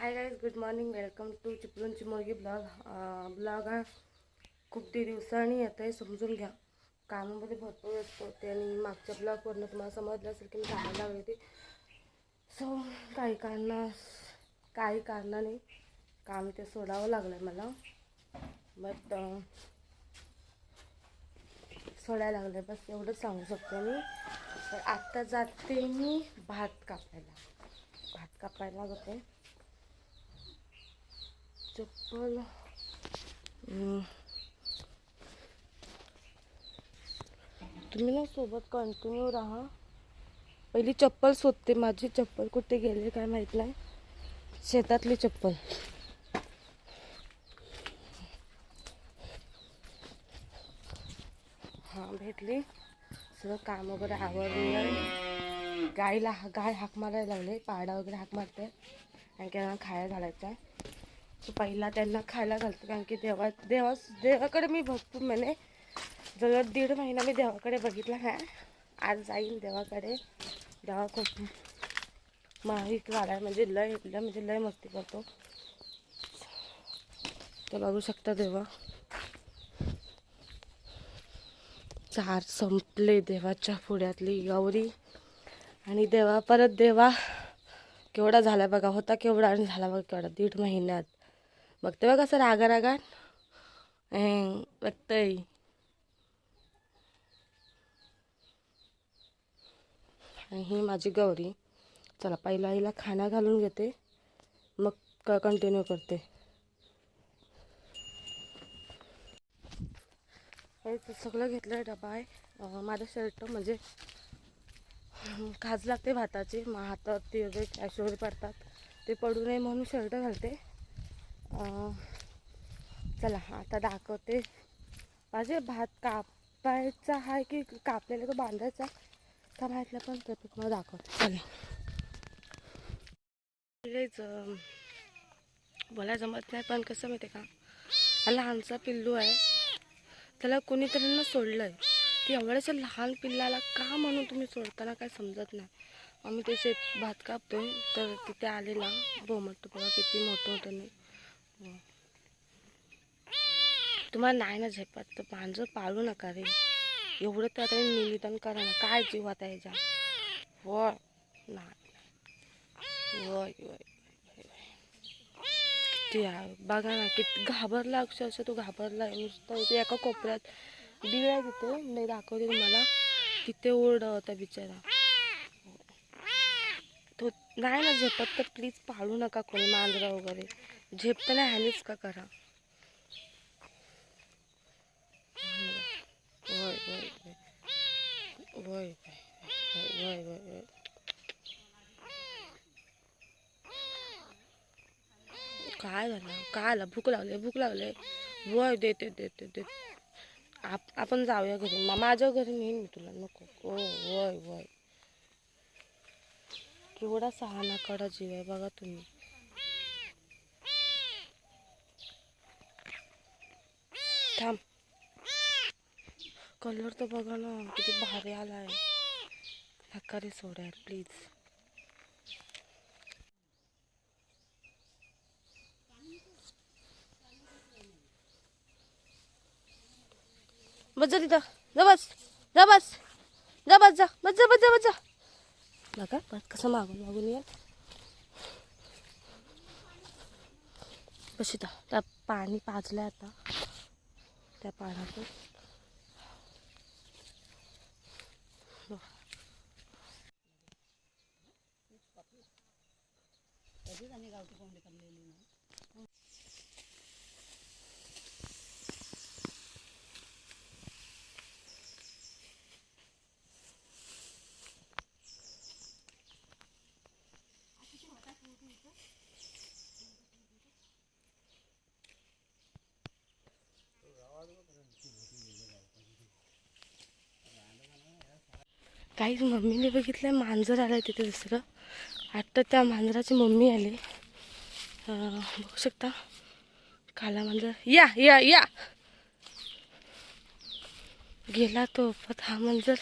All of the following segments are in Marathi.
High guys, good morning. Welcome to चिपळूणची मुलगी ब्लॉग. हा खूप दिवसांनी येत आहे, समजून घ्या. कामामध्ये भरपूर व्यस्त होते आणि मागच्या ब्लॉगवरनं तुम्हाला समजलं असेल की मी कामाला लागली होती. सो काही कारणाने काम ते सोडावं लागलं आहे मला. बट सोडायला लागलं आहे, बस एवढंच सांगू शकते मी. तर आत्ता जाते मी भात कापायला जाते. चप्पल तुम्ही ना सोबत कंटिन्यू राहा. पहिली चप्पल शोधते, माझी चप्पल कुठे गेले काय माहीत नाही. शेतातली चप्पल. हां, भेटली. सगळं काम वगैरे आवरलं. गाय हाक मारायला लागले, पाडा वगैरे हाक मारते कारण की त्यांना खायला घालायचं आहे. तो पहिला त्यांना खायला घालतो कारण की देवाकडे मी भरपूर महिने जवळ 1.5 महिना मी देवाकडे बघितला आहे. आज जाईन देवाकडे. देवा खूप माहीत झाला म्हणजे लय मस्ती करतो. तर बघू शकता देवा. 4 संपले देवाच्या पुढ्यातली गौरी. आणि देवा केवढा झाला बघा. होता केवढा आणि झाला बघा केवढा 1.5 महिन्यात. बघते बघा कसं रागा बघतय. आणि ही माझी गौरी. चला पहिला हिला खाना घालून घेते, मग कंटिन्यू करते. हे सगळं घेतलं डबा आहे. माझं शर्ट म्हणजे खाज लागते भाताची, हातात ते वगैरे कॅश वगैरे पडतात, ते पडू नये म्हणून शर्ट घालते. चला आता दाखवते. माझे भात कापायचा आहे की कापलेला तो बांधायचा का माहितलं, पण तर तुम्हाला दाखवते. चला बोलायला जमत नाही, पण कसं माहिती आहे का, हा लहानसा पिल्लू आहे. त्याला कोणीतरी ना सोडलं आहे. ती एवढ्याशा लहान पिल्लाला का म्हणून तुम्ही सोडताना काय समजत नाही. आम्ही ते भात कापतोय तर तिथे आलेला बोमट बघा किती मोठं नाही. तुम्हाला नाही ना झेपत तर मांजर पाळू नका रे. एवढं तर आता निवेदन करा ना. काय जीवात आहे जा. होय नाही होय किती बघा ना, किती घाबरला. अक्षरशः तो घाबरला नुसतं. ते एका कोपऱ्यात दिवा आहे तिथे, नाही दाखवते तुम्हाला. तिथे ओरडा होता बिचारा. तो नाही ना झेपत तर प्लीज पाळू नका कोणी मांजरा वगैरे. झेपताना ह्यानेच का करा. वय वय वय वय वय वय काय झालं, काय आलं. भूक लागले. वय देते. आपण जाऊया घरी. माझ्या घरी नेईन मी तुला. नको. वय केवढा सहाना कडा जीव आहे बघा तुम्ही. थांब. कलर तर बघा ना किती भारी आलाय. नका रे सोड्या प्लीज. बस जा तिथं. जा बस. बघा बस कसं मागून या. बस इथं. त्या पाणी पाजलंय आता, त्या पाण्यातून. काही मम्मीने बघितलं मांजर आलाय तिथे दुसरं. आता त्या मांजराची मम्मी आली. बघू शकता काला मांजर. या गेला तो. पण हा मांजर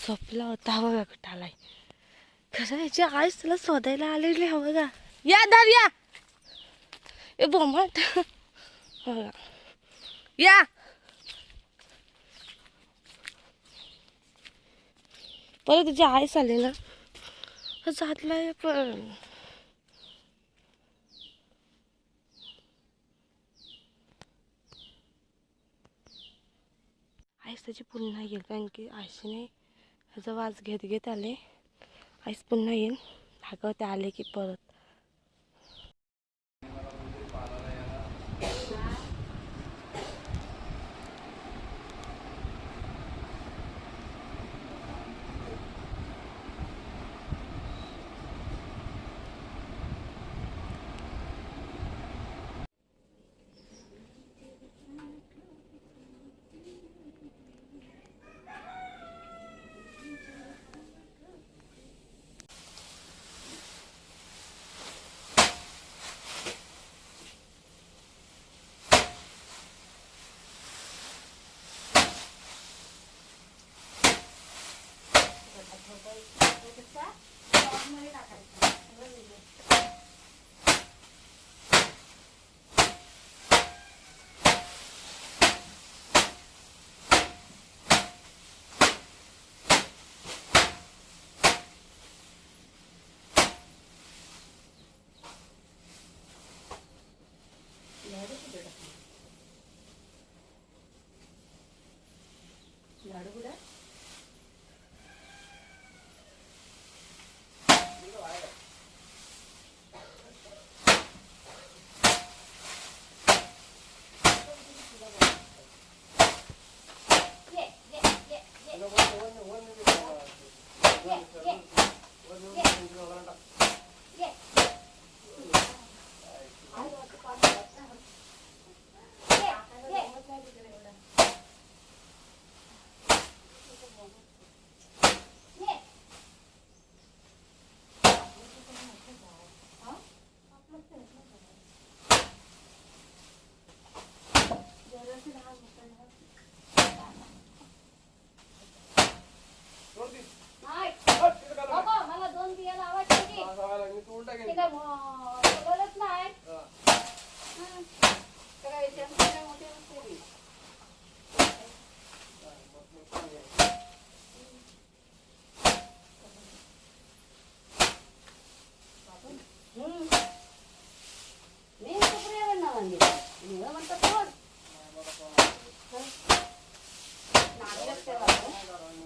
झोपला होता. बघा कुठं आलाय. खरं याची आईच त्याला शोधायला आलेली हवं का. या धर या. ए बोमट. या. परत तुझी आईस आली ना जातलाय पण. आईस त्याची पुन्हा येईल कारण की आईशीने ह्याचा वाज घेत घेत आले. आईस पुन्हा येईल धागवते आले की परत.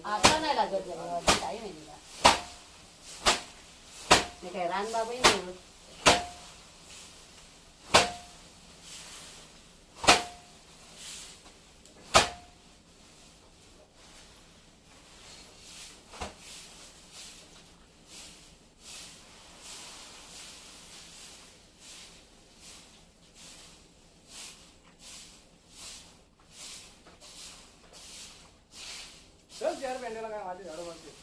आता नाही लागत टाईम आहे मी काय रानबाबाई नाही. यार पेंडेला काय माझे झाडं मारते.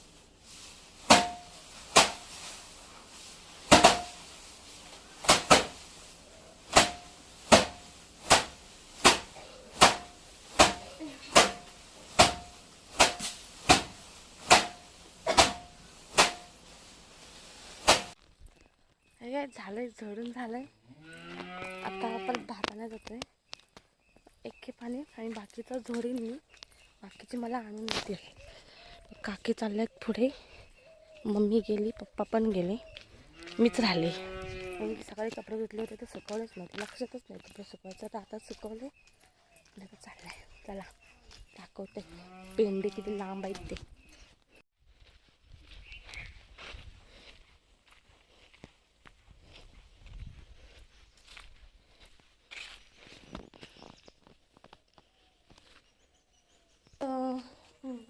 झालंय झडून झालंय. आता आपण भाताला जातोय एक पाणी आणि बाकीचं झोडीन मी. बाकीचे मला आणून देतील. काकी चालल्यात पुढे, मम्मी गेली, पप्पा पण गेले, मीच राहिले. मी सकाळी कपडे धुतले होते तर सुकवलेच नव्हते, लक्षातच नाही कपडे सुकवायचं. तर आता सुकवले आणि आता चाललंय. चला दाखवते पेंडी किती लांब आहेत ते.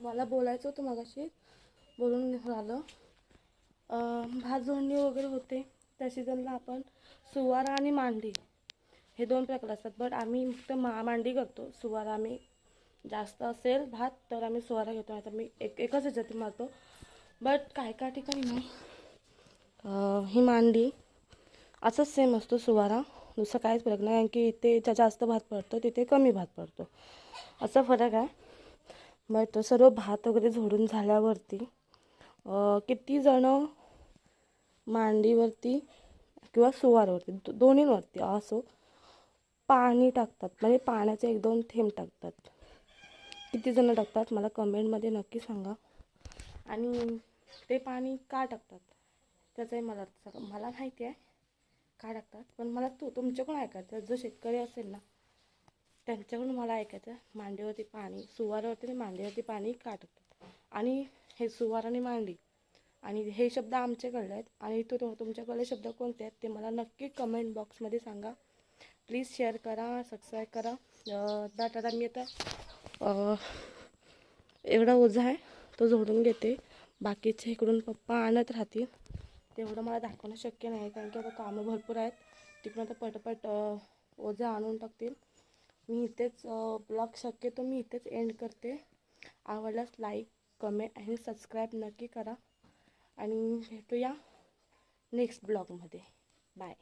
मला बोलायचं होतं मगाशी, बोलून झालं. भात जोडणी वगैरे होते त्या सीझनला आपण सुवारा आणि मांडी हे दोन प्रकार असतात. बट आम्ही फक्त मांडी करतो. सुवारा आम्ही जास्त असेल भात तर आम्ही सुवारा घेतो, आता मी एकच ह्याच्यात मारतो. बट काय काय ठिकाणी नाही ही मांडी असंच सेम असतो सुवारा, दुसरं काहीच फरक नाही. कारण की इथे जास्त भात पडतो तिथे कमी भात पडतो, असा फरक आहे. बट सर्व भात वगैरे झोडून झाल्यावरती किती जणं मांडीवरती किंवा सुवारवरती दोन्हीवरती असो पाणी टाकतात, म्हणजे पाण्याचे 1-2 थेंब टाकतात. किती जण टाकतात मला कमेंटमध्ये नक्की सांगा. आणि ते पाणी का टाकतात त्याचंही मला माहिती आहे का टाकतात, पण मला तुमच्याकडून ऐकायचं. जो शेतकरी असेल ना त्यांच्याकडून मला ऐकायचं, मांडीवरती पाणी, सुवारावरती आणि मांडीवरती पाणी का टाकतात. आणि हे सुवार आणि मांडी आणि हे शब्द आमच्याकडले आहेत आणि तुमच्याकडले शब्द कोणते आहेत ते मला नक्की कमेंट बॉक्समध्ये सांगा. प्लीज शेअर करा, सबस्क्राईब करा. आता मी आता एवढा ओझा आहे तो जोडून घेते. बाकीचे इकडून पप्पा आणत राहतील, तेवढं मला दाखवणं शक्य नाही कारण की आता कामं भरपूर आहेत. तिकडून आता पटपट ओझा आणून टाकतील. मी इथेच ब्लॉग शक्यतो मी इथेच एंड करते. आवडल्यास लाईक, कमेंट आणि सबस्क्राईब नक्की करा आणि भेटूया नेक्स्ट ब्लॉगमध्ये. बाय.